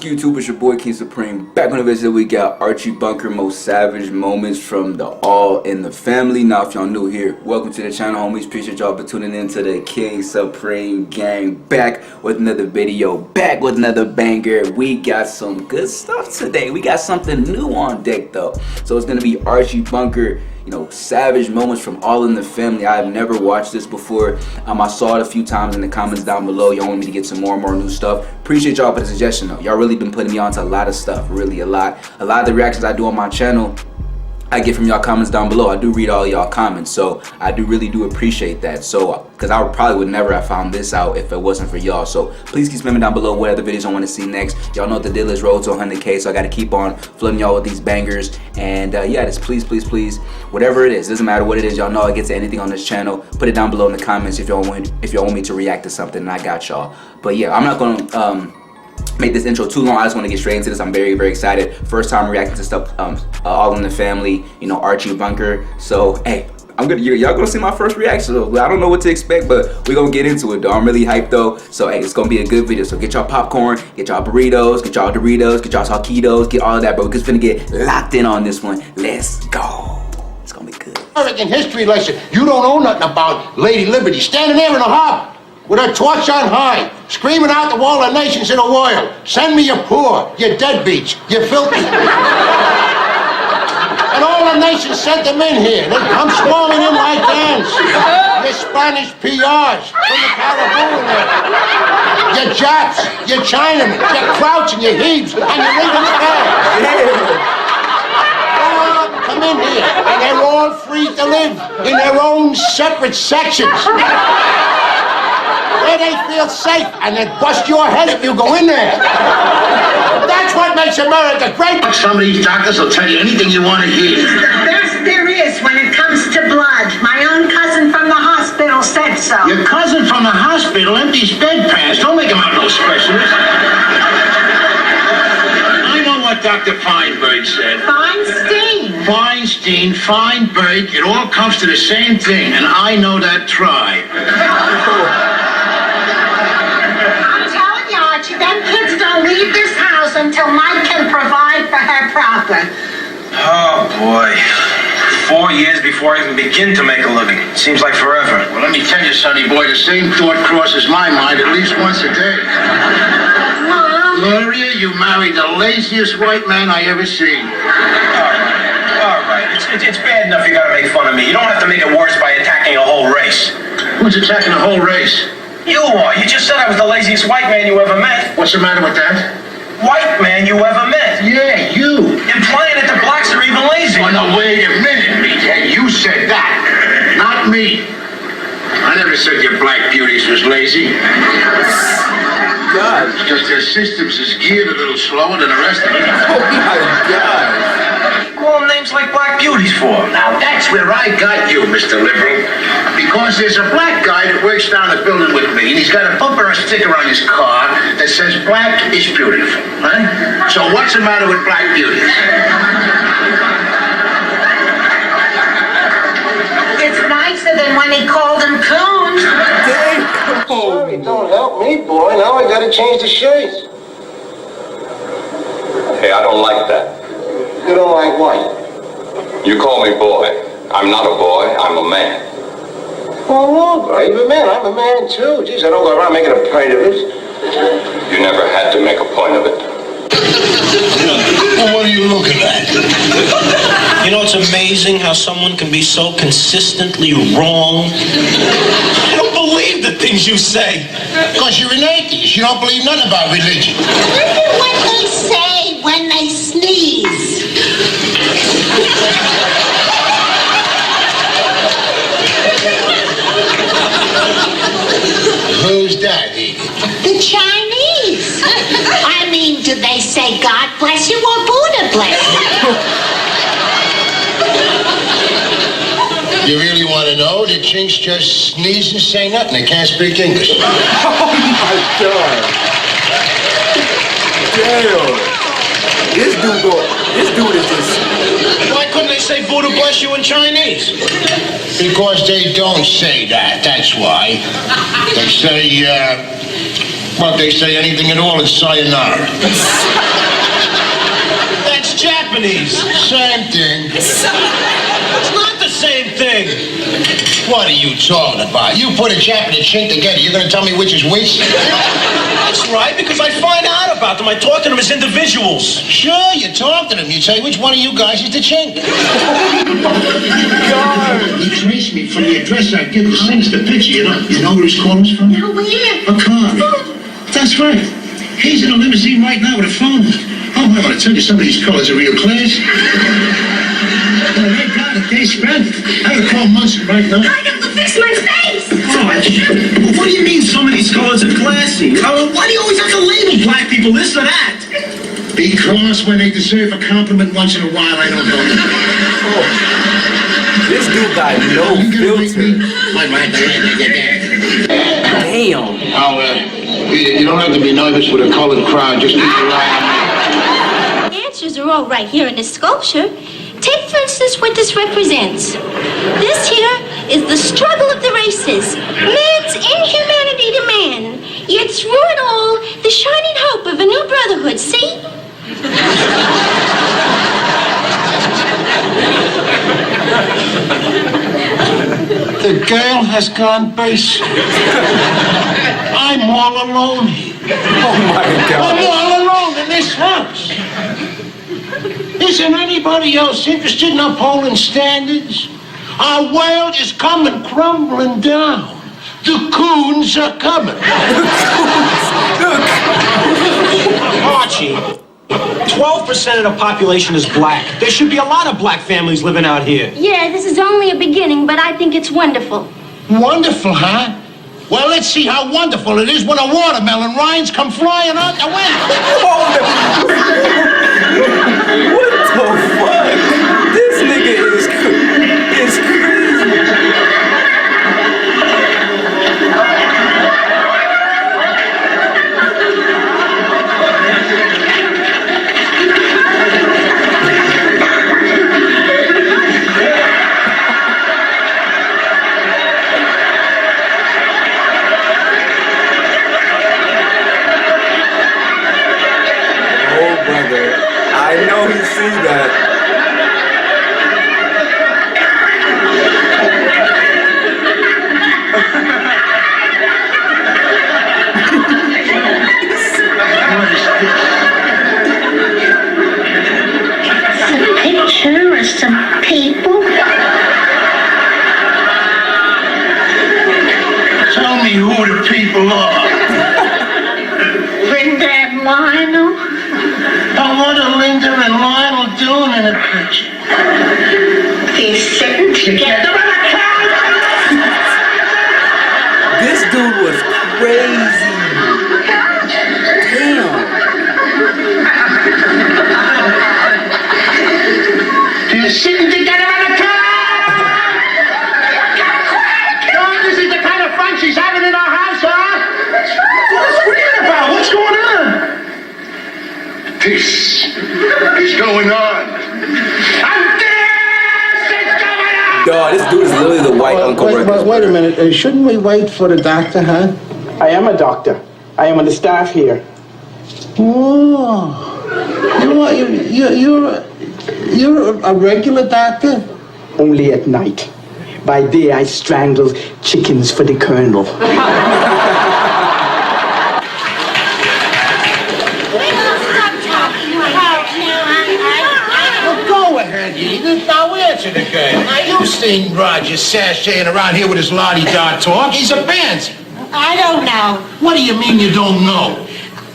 YouTube? It's your boy KingSupreme. Back on the visit, we got Archie Bunker, most savage moments from the All in the Family. Now, if y'all new here, welcome to the channel, homies. Appreciate y'all for tuning in to the KingSupreme gang. Back with another video, back with another banger. We got some good stuff today. We got something new on deck though. So it's gonna be Archie Bunker, you know, savage moments from All in the Family. I've never watched this before. I saw it a few times in the comments down below. Y'all want me to get some more and more new stuff. Appreciate y'all for the suggestion though. Y'all really been putting me on to a lot of stuff, really a lot. A lot of the reactions I do on my channel, I get from y'all comments down below. I do read all y'all comments, so I really do appreciate that. So, because I probably would never have found this out if it wasn't for y'all. So please keep spamming down below what other videos I want to see next. Y'all know the deal is road to 100K, so I got to keep on flooding y'all with these bangers. And yeah, just please, whatever it is, doesn't matter what it is. Y'all know I get to anything on this channel. Put it down below in the comments if y'all want me to react to something, and I got y'all. But yeah, I'm not gonna make this intro too long. I just want to get straight into this. I'm very excited. First time reacting to stuff All in the Family, you know, Archie Bunker. So hey, y'all gonna see my first reaction. So I don't know what to expect, but we're gonna get into it though. I'm really hyped though. So hey, it's gonna be a good video. So get y'all popcorn, get y'all burritos, get y'all Doritos, get y'all taquitos, get all of that, bro. We're just finna get locked in on this one. Let's go. It's gonna be good. American history lesson. You don't know nothing about Lady Liberty standing there in the harbor with her torch on high, screaming out the wall of nations in a royal. Send me your poor, your deadbeats, your filthy. And all the nations sent them in here. They come swarming in like ants. Your Spanish PRs from the Caribbean there. Your Japs, your Chinamen, your Krauts and your Hebes, and your Lincoln come in here, and they're all free to live in their own separate sections. Where they feel safe, and they bust your head if you go in there. That's what makes America great. Some of these doctors will tell you anything you want to hear. The best there is when it comes to blood. My own cousin from the hospital said so. Your cousin from the hospital empties bedpans. Don't make him out no specialist. I know what Dr. Feinberg said. Feinstein, Feinberg, it all comes to the same thing, and I know that tribe. Them kids don't leave this house until Mike can provide for her proper. Oh, boy. 4 years before I even begin to make a living. Seems like forever. Well, let me tell you, sonny boy, the same thought crosses my mind at least once a day. Mom? Gloria, you married the laziest white man I ever seen. All right. It's bad enough you gotta make fun of me. You don't have to make it worse by attacking a whole race. Who's attacking the whole race? You are. You just said I was the laziest white man you ever met. What's the matter with that? White man you ever met. Yeah, you. Implying that the blacks are even lazy. Oh, no, wait a minute, meathead. You said that, not me. I never said your black beauties was lazy. God. It's just their systems is geared a little slower than the rest of it. Oh my God. Call names like Black Beauties for. Now that's where I got you, Mr. Liberal. Because there's a black guy that works down the building with me, and he's got a bumper and sticker on his car that says black is beautiful, right? So what's the matter with black beauties? It's nicer than when he called them coons. Sorry, don't help me, boy. Now I gotta change the shades. Hey, I don't like that. You don't like what? You call me boy. I'm not a boy, I'm a man. Well, no, brave man. I'm a man, too. Jeez, I don't go around making a point of it. You never had to make a point of it. Well, what are you looking at? You know, it's amazing how someone can be so consistently wrong. I don't believe the things you say. Because you're an atheist. You don't believe nothing about religion. Look at what they say when they sneeze. Who's that, Edie? The Chinese. I mean, do they say God bless you or Buddha bless You really want to know? The chinks just sneeze and say nothing. They can't speak English. Oh my God. Damn. This dude is just... Why couldn't they say Buddha bless you in Chinese? Because they don't say that, that's why. They say, Well, they say anything at all is sayonara. That's Japanese. Same thing. It's not the same thing. What are you talking about? You put a Jap and a Chink together, you're gonna tell me which is which? That's right, because I find out about them. I talk to them as individuals. Sure, you talk to them. You say which one of you guys is the Chink. He traced me from the address I give. Sends the picture, you know where his call was from? No, where? A car. That's right. He's in a limousine right now with a phone. Oh, I want to tell you, some of these colors are real class. They got it. They spent it. I would call Munson right now. I got to fix my face. What do you mean some of these colors are classy? Why do you always have to label black people this or that? Because when they deserve a compliment once in a while, I don't know. This dude got no filter. Damn. Oh, you don't have to be nervous with a colored crowd. Just keep your eye on me. The answers are all right here in this sculpture. Take, for instance, what this represents. This here is the struggle of the races, man's inhumanity to man. Yet through it all, the shining hope of a new brotherhood, see? The girl has gone basic. I'm all alone here. Oh my God. I'm all alone in this house. Isn't anybody else interested in upholding standards? Our world is coming crumbling down. The coons are coming. Archie, 12% of the population is black. There should be a lot of black families living out here. Yeah, this is only a beginning, but I think it's wonderful. Wonderful, huh? Well, let's see how wonderful it is when a watermelon rinds come flying out the window. What the fuck? This nigga is crazy. I know he see that. It's a picture of some people. Tell me who the people are. Linda and Lionel. What are Linda and Lionel doing in the picture? They're sitting together on a couch. This dude was crazy. Damn. They're sitting together on a couch. John, this is the kind of fun she's having in our house, huh? What's weird about? What's going on? Peace is going on. Dog, this dude is literally the white Uncle Records. Wait a minute. Shouldn't we wait for the doctor, huh? I am a doctor. I am on the staff here. Oh, you're a regular doctor? Only at night. By day, I strangle chickens for the colonel. Go ahead, Edith. Now answer the girl. Now, you've seen Roger sashaying around here with his la-di-da talk. He's a pansy. I don't know. What do you mean you don't know?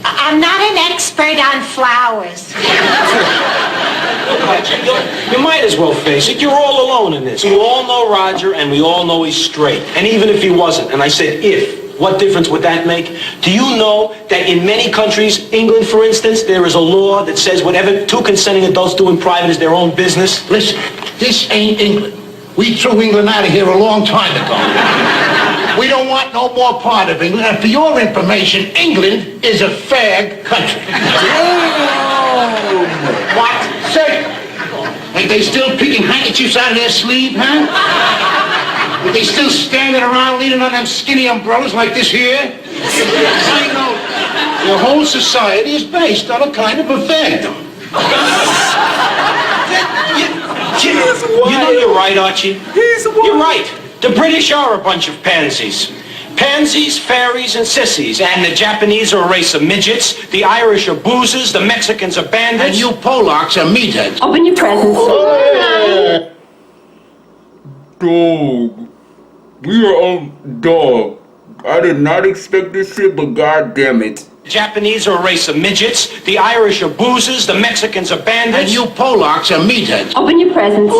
I'm not an expert on flowers. You might as well face it. You're all alone in this. We all know Roger, and we all know he's straight. And even if he wasn't, and I said if, what difference would that make? Do you know that in many countries, England for instance, there is a law that says whatever two consenting adults do in private is their own business? Listen, this ain't England. We threw England out of here a long time ago. We don't want no more part of England. And for your information, England is a fag country. What? Say, ain't they still picking handkerchiefs out of their sleeve, huh? Are they still standing around leaning on them skinny umbrellas like this here? I know Your whole society is based on a kind of effect. You know you're right, Archie. You're right. The British are a bunch of pansies. Pansies, fairies, and sissies. And the Japanese are a race of midgets. The Irish are boozers. The Mexicans are bandits. And you Polacks are meatheads. Open your presents. Dog. We are on dog. I did not expect this shit, but god damn it. The Japanese are a race of midgets. The Irish are boozers. The Mexicans are bandits. And you Polacks are meatheads. Open your presents.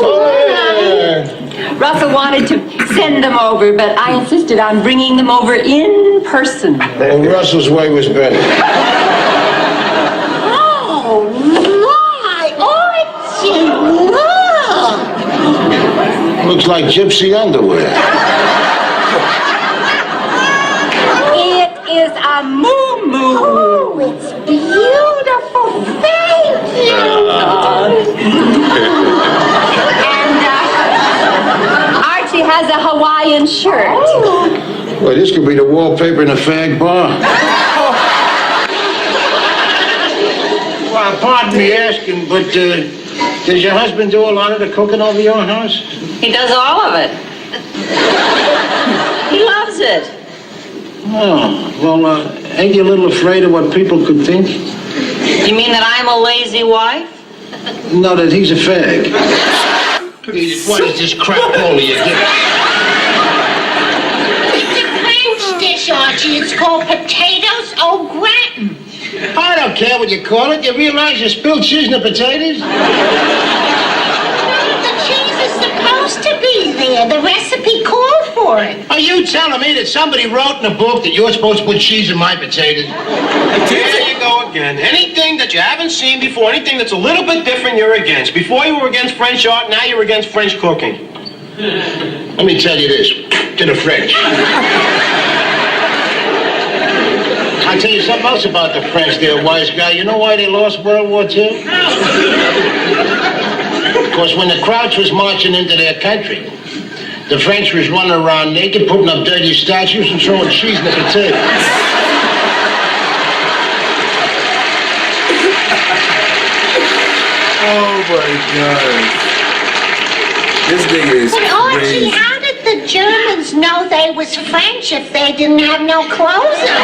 Russell wanted to send them over, but I insisted on bringing them over in person. Well, Russell's way was better. Oh, my, Archie, look. Looks like gypsy underwear. It is a moo-moo. Oh, it's beautiful. Thank you. And Archie has a Hawaiian shirt. Well, this could be the wallpaper in a fag bar. Well, pardon me asking, but does your husband do a lot of the cooking over your house? He does all of it. He loves it. Oh, well, ain't you a little afraid of what people could think? You mean that I'm a lazy wife? No, that he's a fag. What is this crap hole you get? It's a French dish, Archie. It's called potatoes au gratin. I don't care what you call it. You realize you spilled cheese in the potatoes? The cheese is supposed to be there. The recipe called for it. Are you telling me that somebody wrote in a book that you're supposed to put cheese in my potatoes? There you go again. Anything that you haven't seen before, anything that's a little bit different, you're against. Before you were against French art, now you're against French cooking. Let me tell you this, to the French. I'll tell you something else about the French there, wise guy. You know why they lost World War II? Because when the Crouch was marching into their country, the French was running around naked, putting up dirty statues and throwing cheese in the potatoes. Oh my god. This nigga is But Archie, crazy. how did the Germans know they was French if they didn't have no clothes on?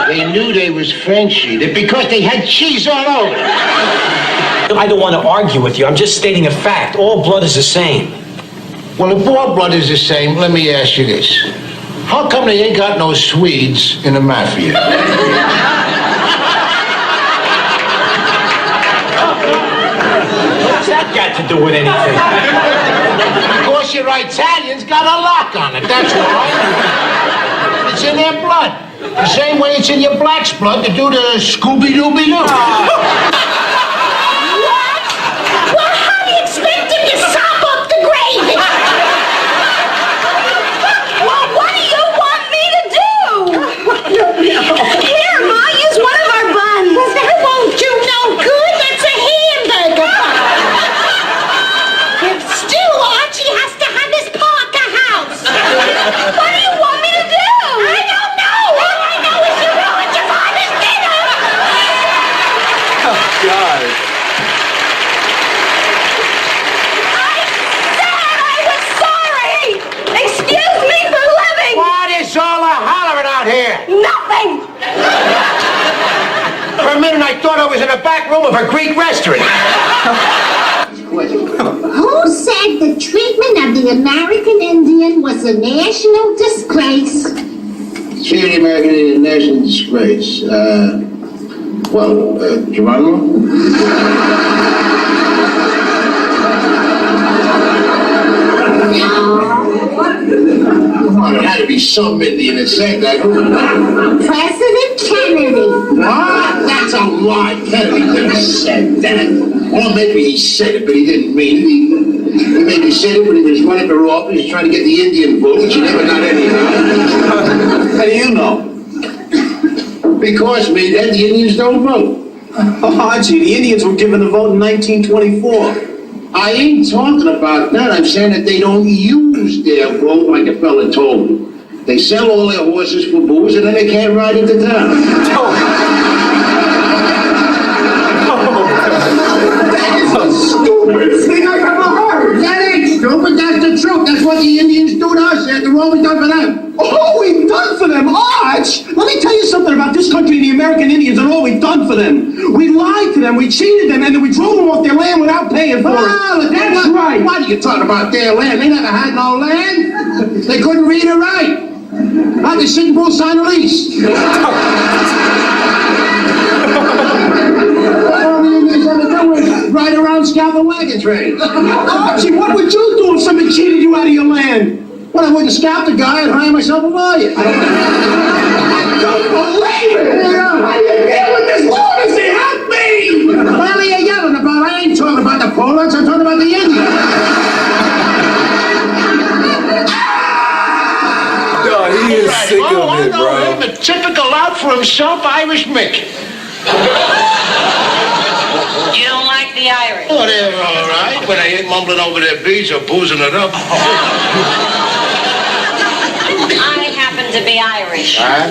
They knew they was Frenchy because they had cheese all over. I don't want to argue with you. I'm just stating a fact. All blood is the same. Well, if all blood is the same, let me ask you this. How come they ain't got no Swedes in the mafia? What's that got to do with anything? Because your Italians got a lock on it, that's why. It's in their blood. The same way it's in your black's blood to do the Scooby-Dooby-Doo. What? Well, how do you expect him to sop up the gravy? Well, what do you want me to do? Here, Ma, use one of our buns. That won't do no good. That's a hamburger bun. Still, Archie has to have his Parker house. What do you want me to do? I don't know. All I know is you ruined your father's dinner. Oh god. I was sorry. Excuse me for living. What is all the hollering out here? Nothing. For a minute, I thought I was in the back room of a Greek restaurant. Who said the treatment of the American Indian was a national disgrace? See the American Indian national disgrace. Geronimo? Come on, it had to be some Indian that said that. President Kennedy. What? That's a lie. Kennedy never said that. Or maybe he said it, but he didn't mean it. He maybe said it when he was running for office, trying to get the Indian vote, which he never got anyhow. How do you know? Because, man, the Indians don't vote. Oh, Archie, the Indians were given the vote in 1924. I ain't talking about that. I'm saying that they don't use their vote like a fella told me. They sell all their horses for booze and then they can't ride into town. That is the stupidest thing I've ever heard. That ain't stupid, that's the truth. That's what the Indians do to us. After all we've done for them. All we've done for them, Arch! Let me tell you something about this country and the American Indians and all we've done for them. We lied to them, we cheated them, and then we drove them off their land without paying for it. That's right. What are you talking about their land? They never had no land. They couldn't read or write. I can sit and bull sign a lease. All the Indians ever do is ride around scalp a wagon train. Archie, what would you do if somebody cheated you out of your land? Well, I wouldn't scalp the guy and hire myself a lawyer. I don't believe it! How do you deal with this lunacy? Help me! What are you yelling about? I ain't talking about the Polacks, I'm talking about the Indians. Dog, he is sick of it, bro. A typical out for himself Irish Mick. You don't like the Irish? Oh, they're all right, but I ain't mumbling over their beats or boozing it up. I happen to be Irish. I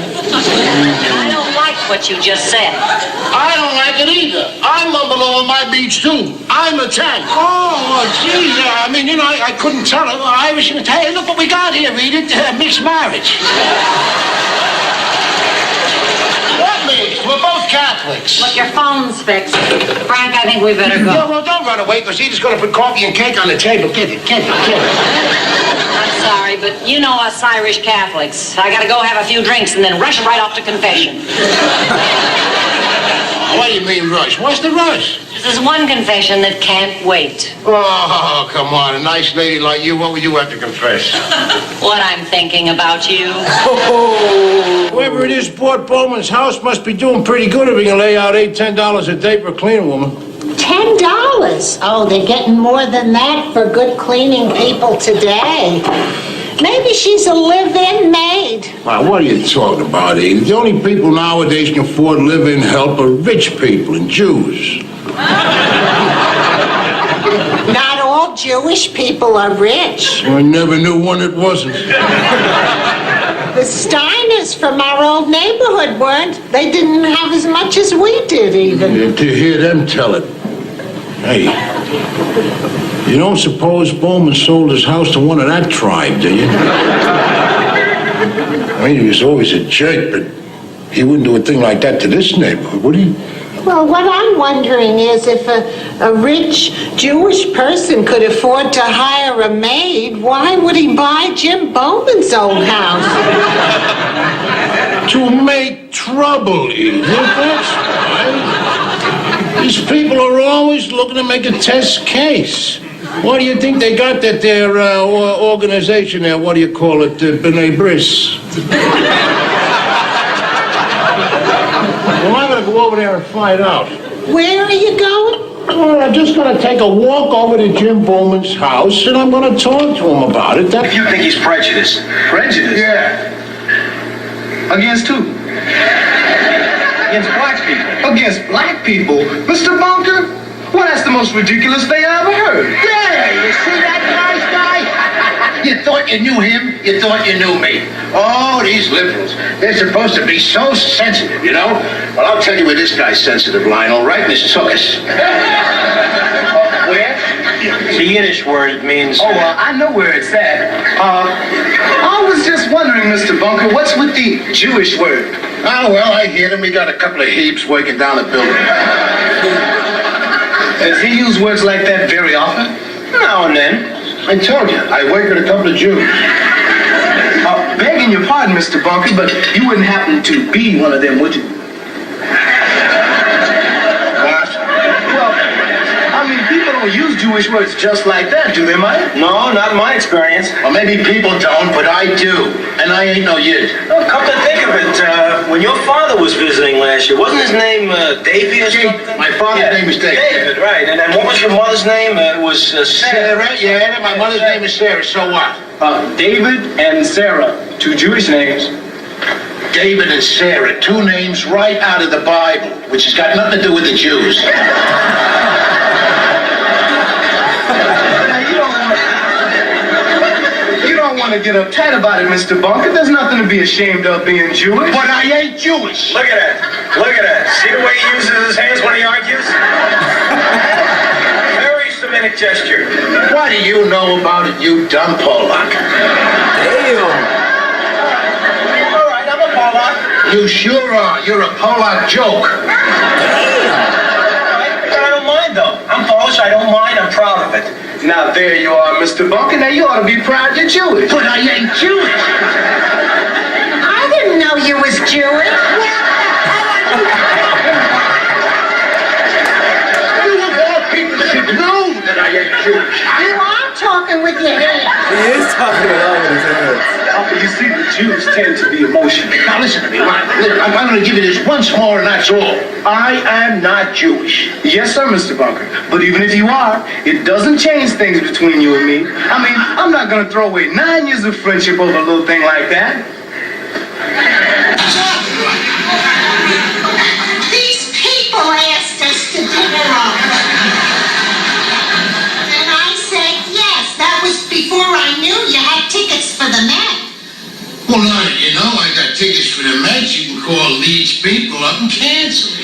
don't like what you just said. I don't like it either. I mumble over my beats, too. I'm Italian. Oh, geez, I mean, you know, I couldn't tell it. Irish and Italian. Look what we got here, read it. Mixed marriage. What mixed? We're both Catholics. Look, your phone's fixed. Frank, I think we better go. No, well, don't run away, because he's going to put coffee and cake on the table. Get it. I'm sorry, but you know us Irish Catholics. I gotta go have a few drinks and then rush right off to confession. What do you mean rush? What's the rush? This is one confession that can't wait. Oh, come on. A nice lady like you, what would you have to confess? What I'm thinking about you. Whoever it is bought Bowman's house must be doing pretty good if he can lay out $8-10 a day for a cleaning woman. $10? Oh, they're getting more than that for good cleaning people today. Maybe she's a live-in maid. Wow, what are you talking about, Edie? The only people nowadays can afford live-in help are rich people and Jews. Not all Jewish people are rich. I never knew one that wasn't. The Steiners from our old neighborhood weren't. They didn't have as much as we did, even. To hear them tell it. Hey, you don't suppose Bowman sold his house to one of that tribe, do you? I mean, he was always a jerk, but he wouldn't do a thing like that to this neighborhood, would he? Well, what I'm wondering is if a rich Jewish person could afford to hire a maid, why would he buy Jim Bowman's old house? To make trouble, Edith, that's right. These people are always looking to make a test case. Why do you think they got that their organization there? What do you call it? B'nai Bris. Well, I'm going to go over there and find out. Where are you going? Well, I'm just going to take a walk over to Jim Bowman's house, and I'm going to talk to him about it. If you think he's prejudiced. Prejudice? Yeah. Against who? Against black people. Against black people? Mr. Bunker? Well, that's the most ridiculous thing I ever heard. Yeah, you see that nice guy? You thought you knew him? You thought you knew me. Oh, these liberals. They're supposed to be so sensitive, you know? Well, I'll tell you where this guy's sensitive, Lionel, right in his tuchus. Where? It's a Yiddish word. It means... Oh, I know where it's at. I was just wondering, Mr. Bunker, what's with the Jewish word? Oh, well, I hear them. We got a couple of heaps working down the building. Does he use words like that very often? Now and then. I told you, I work with a couple of Jews. Begging your pardon, Mr. Bunker, but you wouldn't happen to be one of them, would you? What? Well, I mean, people don't use Jewish words just like that, do they, Mike? No, not in my experience. Well, maybe people don't, but I do. And I ain't no Yid. Well, come to think of it, when your father was visiting last year, wasn't his name Davy or something? My father's name is David. David, right. And what was your mother's name? It was Sarah. Sarah, yeah, my mother's name is Sarah, so what? David and Sarah, two Jewish names. David and Sarah, two names right out of the Bible, which has got nothing to do with the Jews. don't want to get uptight about it, Mr. Bunker. There's nothing to be ashamed of being Jewish. But I ain't Jewish. Look at that. Look at that. See the way he uses his hands when he argues? Very Semitic gesture. What do you know about it, you dumb Polak? Damn. All right, I'm a Polak. You sure are. You're a Polak joke. I don't mind, though. I'm Polish, I don't mind, I'm proud of it. Now, there you are, Mr. Bunker. Now, you ought to be proud you're Jewish. But I ain't Jewish. I didn't know you was Jewish. You of all people should know that I ain't Jewish. You are talking with your hands. He is talking along with his hands. You see, the Jews tend to be emotional. Now listen to me. I'm going to give you this once more, and that's all. I am not Jewish. Yes, sir, Mr. Bunker. But even if you are, it doesn't change things between you and me. I mean, I'm not going to throw away 9 years of friendship over a little thing like that. These people asked us to dinner on. And I said yes. That was before I knew you had tickets for the Met. Well, now that you know I got tickets for the match, you can call these people up and cancel.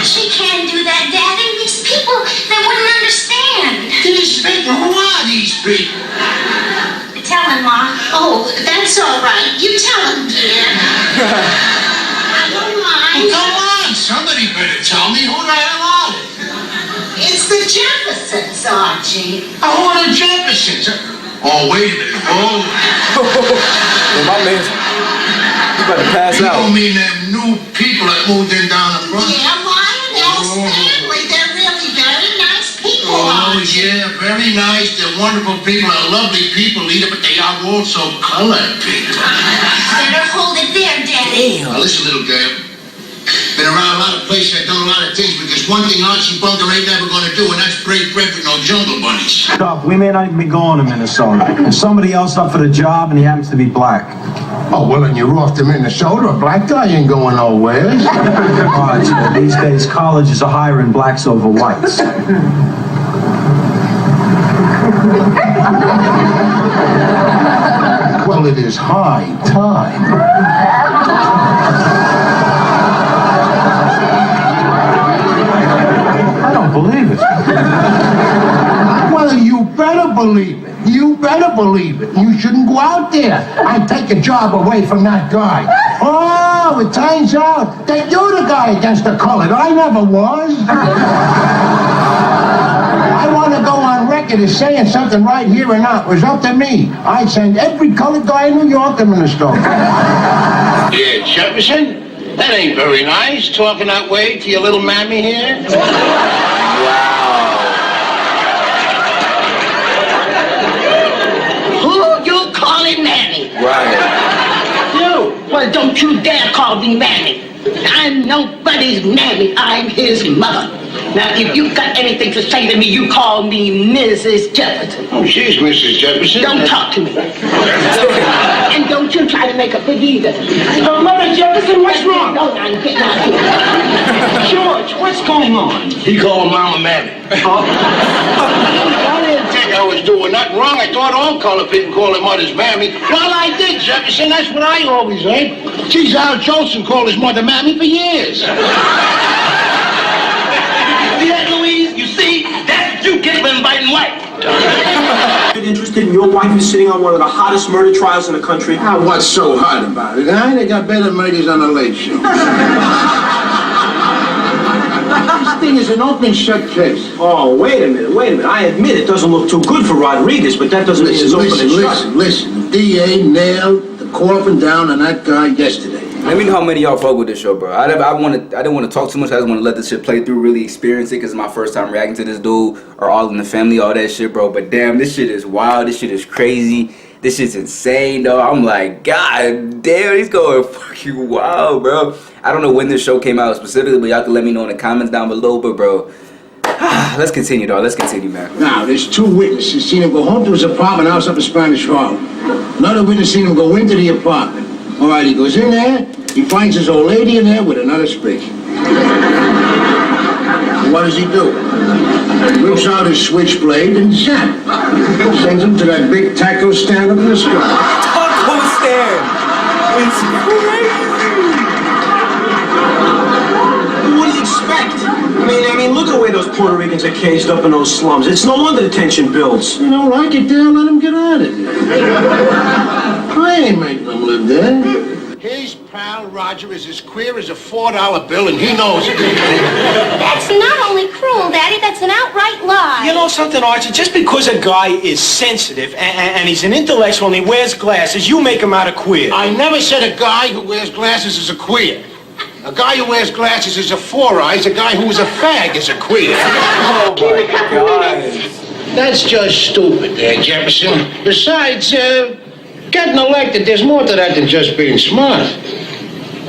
She can't do that, Daddy. These people, they wouldn't understand. These people? Who are these people? Tell him, Ma. Oh, that's all right. You tell him, dear. I don't mind. Well, go on. Somebody better tell me who the hell are they? It's the Jeffersons, Archie. Oh, who are the Jeffersons? Oh, wait a minute. Oh. Well, my man's he about to pass You out. don't mean them new people that moved in down the front? Yeah, Lionel's family. They're really very nice people, Oh, Archie. yeah, very nice. They're wonderful people. They're lovely people, Lita, but they are also colored people. Better hold it there, Daddy. Now, listen, little girl. Been around a lot of places, I've done a lot of things, but there's one thing Archie Bunker ain't never gonna do, and that's break bread with no jungle bunnies. Stop. We may not even be going to Minnesota. If somebody else up for the job and he happens to be black. Oh, well, and you're off to Minnesota. A black guy ain't going nowhere. Archie, these days colleges are hiring blacks over whites. Well, it is high time. I don't believe it. Well, you better believe it. You better believe it. You shouldn't go out there. I'd take a job away from that guy. Oh, it turns out that you're the guy against the colored. I never was. I want to go on record as saying something right here and now. It was up to me. I'd send every colored guy in New York to Minnesota. Yeah, Jefferson? That ain't very nice, talking that way to your little mammy here. Who you calling Mammy? Right. You? Well, don't you dare call me Mammy. I'm nobody's Mammy. I'm his mother. Now, if you got anything to say to me, you call me Mrs. Jefferson. Oh, she's Mrs. Jefferson. Don't talk to me. And don't you try to make a big either. Mother Jefferson, what's wrong? No, I'm getting out of here. George, what's going on? He called Mama Mammy. I didn't think I was doing nothing wrong. I thought all colored people call their mothers Mammy. Well, I did, Jefferson. That's what I always ain't. Geez, Al Jolson called his mother Mammy for years. Yeah, Louise, you see, that's what you get for inviting white. Interested in your wife is sitting on one of the hottest murder trials in the country. Now, what's so hard about it? They got better murders on the Late Show. This thing is an open shut case. Oh, wait a minute. I admit it doesn't look too good for Rodriguez, but that doesn't mean it's open and shut. Listen. The DA nailed the coffin down on that guy yesterday. Let me know how many of y'all fuck with this show, bro. I didn't want to talk too much. I just want to let this shit play through, really experience it, because it's my first time reacting to this dude, or All in the Family, all that shit, bro. But damn, this shit is wild. This shit is crazy. This shit's insane, though. I'm like, God damn, he's going fucking wild, bro. I don't know when this show came out specifically, but y'all can let me know in the comments down below. But, bro, let's continue, dog. Let's continue, man. Now, there's two witnesses seen him go home to his apartment house up in Spanish Harlem. Another witness seen him go into the apartment. All right, he goes in there. He finds his old lady in there with another speak. What does he do? Whips out his switchblade and zap. Sends him to that big taco stand up in the sky. Taco stand. It's crazy. What do you expect? I mean, look at the way those Puerto Ricans are caged up in those slums. It's no wonder the tension builds. You don't like it there, let him get out of there. I ain't making them live there. His pal Roger is as queer as a $4 bill, and he knows it. That's not only cruel, Daddy, that's an outright lie. You know something, Archie? Just because a guy is sensitive and he's an intellectual and he wears glasses, you make him out a queer. I never said a guy who wears glasses is a queer. A guy who wears glasses is a four-eyes. A guy who is a fag is a queer. Oh my God. That's just stupid there, Jefferson. Besides, getting elected, there's more to that than just being smart.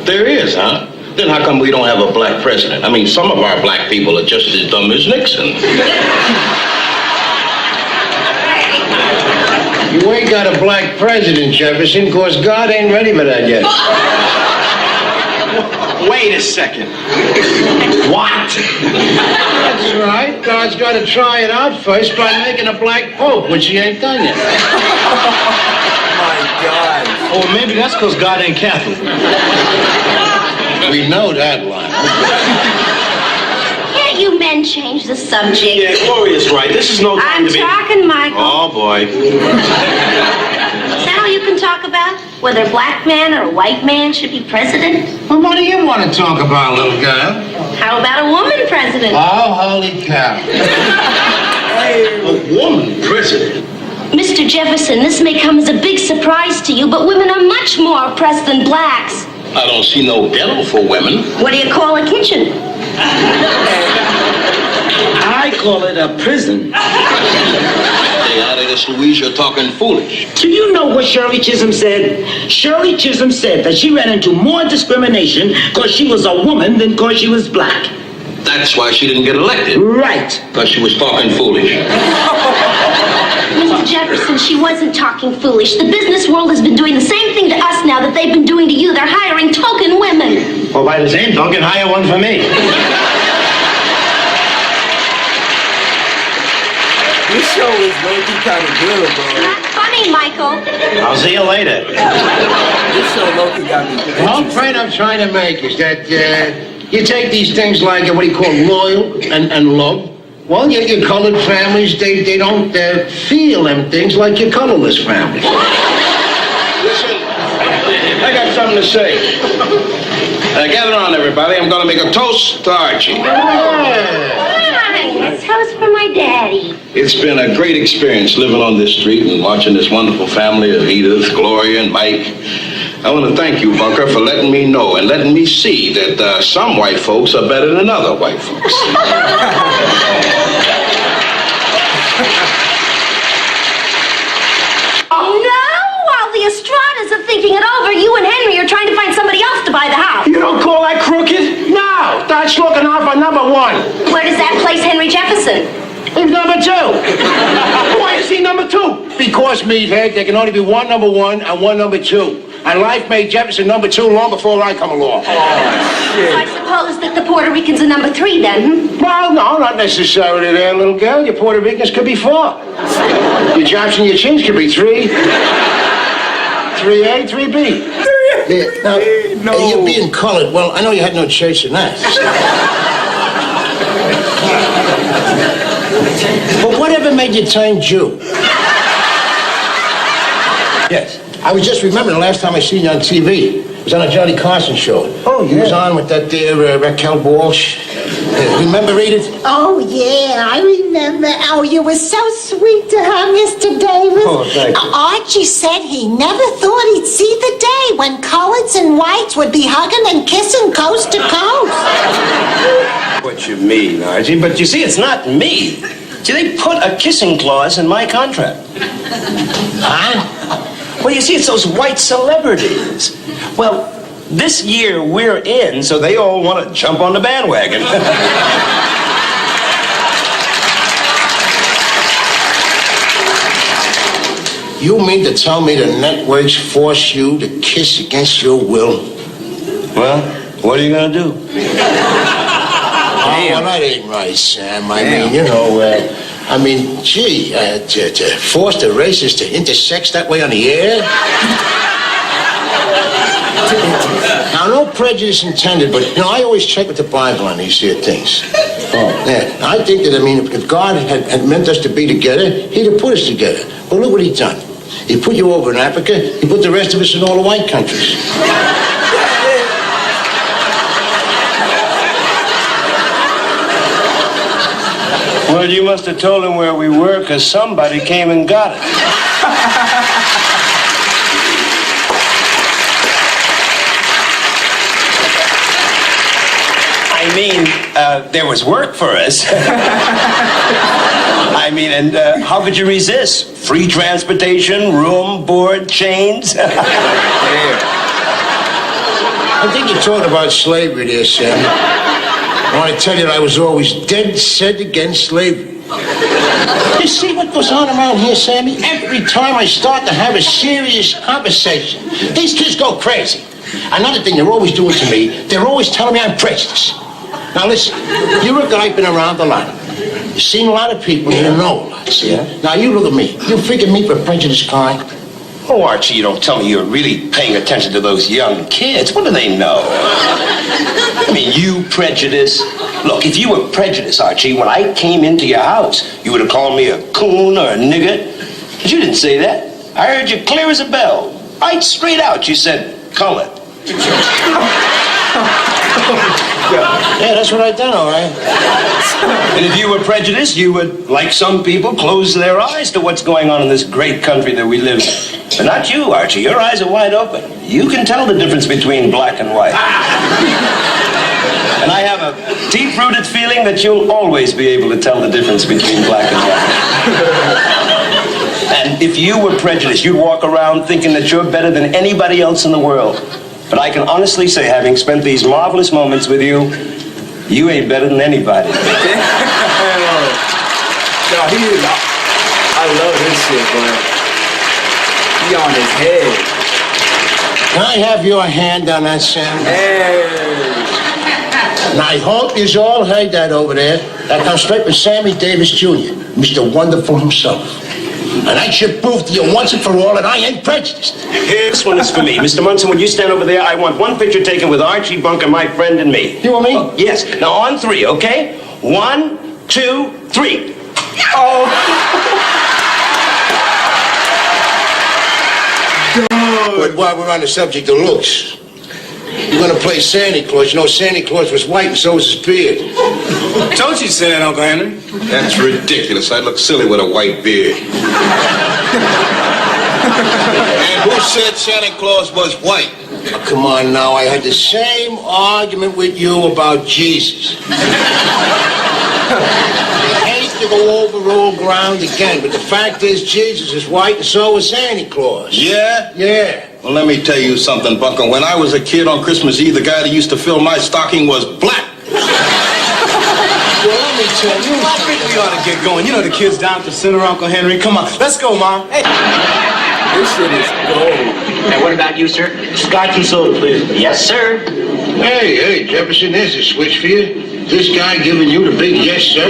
There is, huh? Then how come we don't have a black president? I mean, some of our black people are just as dumb as Nixon. You ain't got a black president, Jefferson, because God ain't ready for that yet. Wait a second. What? That's right. God's got to try it out first by making a black pope, which he ain't done yet. My God. Or maybe that's because God ain't Catholic. We know that line. Can't you men change the subject? Yeah, Gloria's right. This is no time I'm to be... talking, Michael. Oh, boy. Is that all you can talk about? Whether a black man or a white man should be president? Well, what do you want to talk about, little girl? How about a woman president? Oh, holy cow. A woman president? Mr. Jefferson, this may come as a big surprise to you, but women are much more oppressed than blacks. I don't see no ghetto for women. What do you call a kitchen? I call it a prison. Stay out of this, Louise. You're talking foolish. Do you know what Shirley Chisholm said? Shirley Chisholm said that she ran into more discrimination because she was a woman than because she was black. That's why she didn't get elected. Right. Because she was talking foolish. Mr. Jefferson, she wasn't talking foolish. The business world has been doing the same thing to us now that they've been doing to you. They're hiring token women. Well, by the same token, hire one for me. This show is low-key kind of good, bro. Not funny, Michael. I'll see you later. This show low-key got me. The whole point I'm trying to make is that you take these things like what do you call loyal and love. Well, your colored families, they don't feel them things like your colorless families. Listen, I got something to say. Gather on, everybody. I'm going to make a toast to Archie. Nice. Toast for my daddy. It's been a great experience living on this street and watching this wonderful family of Edith, Gloria, and Mike. I want to thank you, Bunker, for letting me know and letting me see that some white folks are better than other white folks. Oh, no! While the Estradas are thinking it over, you and Henry are trying to find somebody else to buy the house. You don't call that crooked? No, that's looking out for number one. Where does that place Henry Jefferson? He's number two. Why is he number two? Because, meathead, there can only be one number one and one number two. And life made Jefferson number two long before I come along. So I suppose that the Puerto Ricans are number three, then, Well, no, not necessarily there, little girl. Your Puerto Ricans could be four. Your Japs and your Chins could be three. 3A, 3B. Yeah, now, you're being colored. Well, I know you had no choice in that. But whatever made you turn Jew? Yes. I was just remembering the last time I seen you on TV. It was on a Johnny Carson show. Oh, yeah. He was on with that there Raquel Walsh. Remember, Edith? Oh, yeah, I remember. Oh, you were so sweet to her, Mr. Davis. Oh, thank you. Archie said he never thought he'd see the day when coloreds and whites would be hugging and kissing coast to coast. What you mean, Archie? But you see, it's not me. See, they put a kissing clause in my contract. Huh? Well, you see, it's those white celebrities. Well, this year we're in, so they all want to jump on the bandwagon. You mean to tell me the networks force you to kiss against your will? Well, what are you going to do? well, that ain't right, Sam. I mean, you know, gee, to force the races to intersex that way on the air? Now, no prejudice intended, but, you know, I always check with the Bible on these here things. Yeah, I think that, I mean, if God had meant us to be together, he'd have put us together. But look what he done. He put you over in Africa, he put the rest of us in all the white countries. Well, you must have told him where we were, because somebody came and got it. I mean, there was work for us. I mean, and how could you resist? Free transportation, room, board, chains. I think you talked about slavery there, Sam. I want to tell you that I was always dead set against slavery. You see what goes on around here, Sammy? Every time I start to have a serious conversation, these kids go crazy. Another thing they're always doing to me, they're always telling me I'm prejudiced. Now listen, you're a guy been around a lot. You've seen a lot of people, you know a lot, see? Now you look at me. You figure me for prejudiced kind? Oh, Archie, you don't tell me you're really paying attention to those young kids. What do they know? I mean, you prejudice. Look, if you were prejudiced, Archie, when I came into your house, you would have called me a coon or a nigger. But you didn't say that. I heard you clear as a bell. Right straight out, you said, color. Yeah, that's what I done, all right. And if you were prejudiced, you would, like some people, close their eyes to what's going on in this great country that we live in. But not you, Archie. Your eyes are wide open. You can tell the difference between black and white. And I have a deep-rooted feeling that you'll always be able to tell the difference between black and white. And if you were prejudiced, you'd walk around thinking that you're better than anybody else in the world. But I can honestly say, having spent these marvelous moments with you, you ain't better than anybody. No, he is. I love this shit, bro. He on his head. Can I have your hand on that, Sam? Hey. And I hope you all heard that over there. That comes straight from Sammy Davis Jr., Mr. Wonderful himself. And I should prove to you once and for all that I ain't prejudiced. This one is for me. Mr. Munson, when you stand over there, I want one picture taken with Archie Bunker, my friend, and me. You want me? Oh, yes. Now, on three, okay? 1, 2, 3. Oh. But while we're on the subject of looks, you're gonna play Santa Claus. You know, Santa Claus was white and so was his beard. Don't you say that, Uncle Henry? That's ridiculous. I'd look silly with a white beard. And who said Santa Claus was white? Oh, come on now, I had the same argument with you about Jesus. I hate to go over old ground again, but the fact is Jesus is white and so is Santa Claus. Yeah? Yeah. Well, let me tell you something, Bunker. When I was a kid on Christmas Eve, the guy that used to fill my stocking was black. Well, let me tell you I think we ought to get going. You know the kids down at the center, Uncle Henry. Come on, let's go, Mom. Hey. This shit is gold. And what about you, sir? Scotch and soda, please. Yes, sir. Hey, Jefferson, there's a switch for you. This guy giving you the big yes, sir.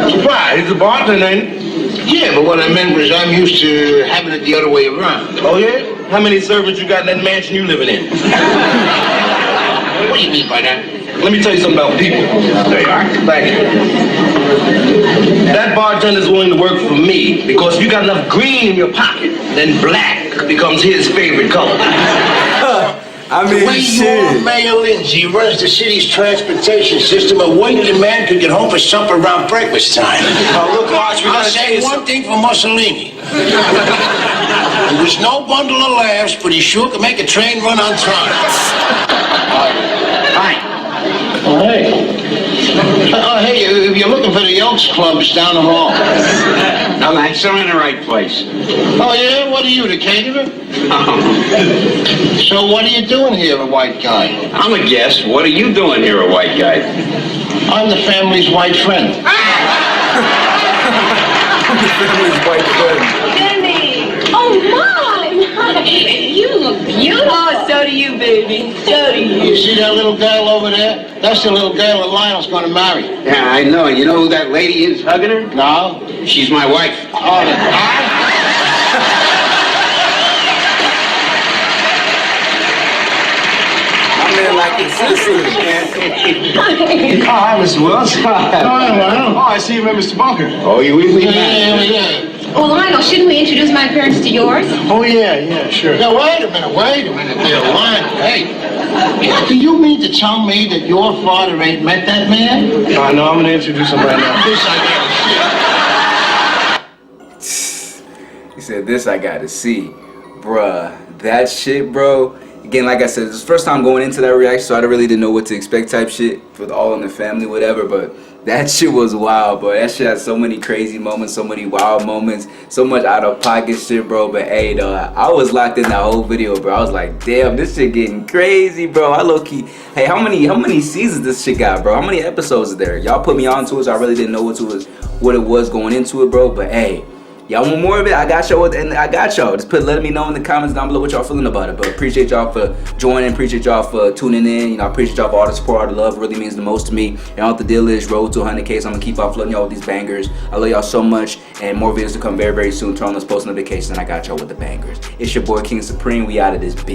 Surprise, he's a bartender, ain't he? Yeah, but what I meant was I'm used to having it the other way around. Oh, yeah? How many servants you got in that mansion you living in? What do you mean by that? Let me tell you something about people. There you are. Thank you. That bartender's willing to work for me because if you got enough green in your pocket, then black becomes his favorite color. I mean, the way your Mayor Lindsay runs the city's transportation system, a working man could get home for supper around breakfast time. Look, Arch, I'll say one thing for Mussolini. There was no bundle of laughs, but he sure could make a train run on time. Hi. Oh, hey. Hey, if you're looking for the Elks Club, it's down the hall. No, thanks. I'm in the right place. Oh, yeah? What are you, the caterer? So what are you doing here, a white guy? I'm a guest. What are you doing here, a white guy? I'm the family's white friend. I'm the family's white friend. Jenny! Oh, Mom! You look beautiful. Oh, so do you, baby. So do you. You see that little girl over there? That's the little girl that Lionel's gonna marry. Yeah, I know. And you know who that lady is hugging her? No? She's my wife. Oh, the guy? Like his sister. Hi, Mr. Wells. Hi. Oh, I see you met Mr. Bunker. Oh, you with me? Yeah. Well, Lionel, shouldn't we introduce my parents to yours? Oh, yeah, sure. Now, wait a minute, dear Lionel. Hey, do you mean to tell me that your father ain't met that man? No, I'm going to introduce him right now. This I gotta see. He said, this I gotta see. Bruh, that shit, bro. Again, like I said, it's the first time going into that reaction, so I really didn't know what to expect type shit for the All in the Family, whatever, but that shit was wild, bro. That shit had so many crazy moments, so many wild moments, so much out of pocket shit, bro. But hey, though, I was locked in that whole video, bro. I was like, damn, this shit getting crazy, bro. I low-key, hey, how many seasons this shit got, bro? How many episodes is there? Y'all put me onto it, so I really didn't know what it was going into it, bro. But hey, y'all want more of it? I got y'all, and I got y'all. Just let me know in the comments down below what y'all feeling about it. But appreciate y'all for joining. Appreciate y'all for tuning in. You know, I appreciate y'all for all the support, all the love. It really means the most to me. And what the deal is, road to 100K. So I'm gonna keep on flooding y'all with these bangers. I love y'all so much, and more videos to come very, very soon. Turn on those post notifications, and I got y'all with the bangers. It's your boy King Supreme. We out of this bitch.